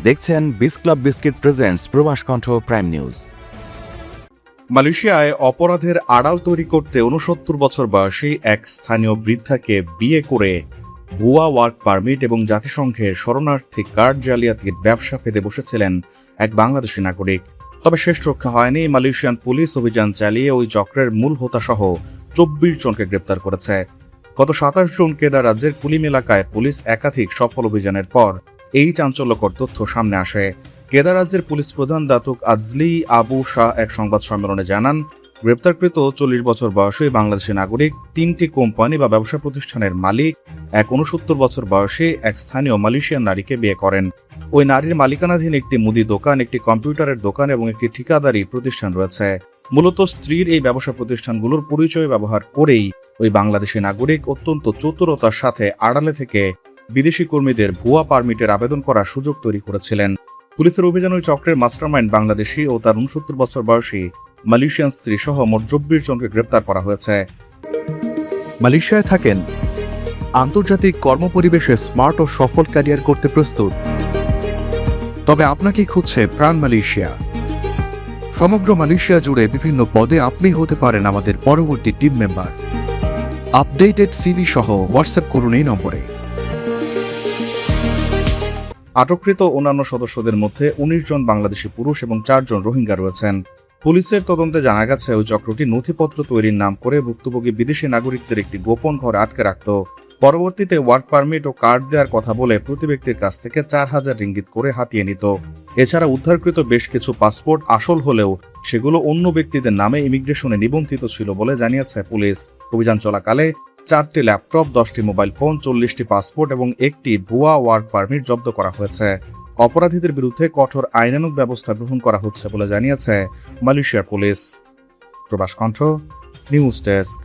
দেখছেন বিস club biscuit presents প্রবাস কণ্ঠ প্রাইম নিউজ। মালয়েশিয়ায় অপরাধের আড়াল তৈরি করতে ৬৯ বছর বয়সী এক স্থানীয় বৃদ্ধাকে বিয়ে করে ভুয়া ওয়ার্ক পারমিট এবং জাতিসংঘের শরণার্থী কার্ড জালিয়াতির ব্যবসা পেতে বসেছিলেন এক বাংলাদেশি নাগরিক। তবে শেষ রক্ষা হয়নি। মালয়েশিয়ান পুলিশ অভিযান চালিয়ে ওই চক্রের মূল হোতাসহ ২৪ জনকে গ্রেপ্তার করেছে। গত ২৭ জুন কেদার রাজ্যের কুলিম এলাকায় পুলিশ একাধিক সফল অভিযানের পর এই চাঞ্চল্যকর তথ্য সামনে আসে। কেদার রাজ্যের পুলিশ প্রধান দাতুক আজলি আবু শাহ এক সংবাদ সম্মেলনে জানান, গ্রেপ্তারকৃত ৪০ বছর বয়সী বাংলাদেশি নাগরিক ৩টি কোম্পানি বা ব্যবসা প্রতিষ্ঠানের মালিক এক ৬৯ বছর বয়সী এক স্থানীয় মালয়েশিয়ান নারীকে বিয়ে করেন। ওই নারীর মালিকানাধীন একটি মুদি দোকান, একটি কম্পিউটারের দোকান এবং একটি ঠিকাদারি প্রতিষ্ঠান রয়েছে। মূলত স্ত্রীর এই ব্যবসা প্রতিষ্ঠানগুলোর পরিচয় ব্যবহার করেই ওই বাংলাদেশি নাগরিক অত্যন্ত চতুরতার সাথে আড়ালে থেকে বিদেশি কর্মীদের ভুয়া পারমিটের আবেদন করার সুযোগ তৈরি করেছিলেন। পুলিশের অভিযান ওই চক্রের মাস্টারমাইন্ড বাংলাদেশি ও তার ৬৯ বছর বয়সী মালয়েশিয়ান স্ত্রী সহ মোট ২৪ জনকে গ্রেপ্তার করা হয়েছে। মালয়েশিয়ায় থাকেন, আন্তর্জাতিক কর্মপরিবেশে স্মার্ট ও সফল ক্যারিয়ার করতে প্রস্তুত, তবে আপনাকেই খুঁজছে প্রাণ মালয়েশিয়া। সমগ্র মালয়েশিয়া জুড়ে বিভিন্ন পদে আপনি হতে পারেন আমাদের পরবর্তী টিম মেম্বার। আপডেটেড সিভি সহ হোয়াটসঅ্যাপ করুন এই নম্বরে। আটককৃত অন্যান্য সদস্যদের মধ্যে ১৯ জন বাংলাদেশি পুরুষ এবং ৪ জন রোহিঙ্গা রয়েছেন। পুলিশের তদন্তে জানা গেছে ওই চক্রটি নথিপত্র তৈরির নাম করে ভুক্তভোগী বিদেশি নাগরিকদের একটি গোপন ঘরে আটকে রাখত। পরবর্তীতে ওয়ার্ক পারমিট ও কার্ড দেওয়ার কথা বলে প্রতি ব্যক্তির কাছ থেকে ৪,০০০ রিঙ্গিত করে হাতিয়ে নিত। এছাড়া উদ্ধারকৃত বেশ কিছু পাসপোর্ট আসল হলেও সেগুলো অন্য ব্যক্তিদের নামে ইমিগ্রেশনে নিবন্ধিত ছিল বলে জানিয়েছে পুলিশ। অভিযান চলাকালে ৪টি ল্যাপটপ, ১০টি মোবাইল ফোন, ৪০টি পাসপোর্ট এবং একটি ভুয়া ওয়ার্ক পারমিট জব্দ করা হয়েছে। অপরাধীদের বিরুদ্ধে কঠোর আইনানুগ ব্যবস্থা গ্রহণ করা হচ্ছে বলে জানিয়েছে মালয়েশিয়ার পুলিশ। প্রবাস কণ্ঠ নিউজ ডেস্ক।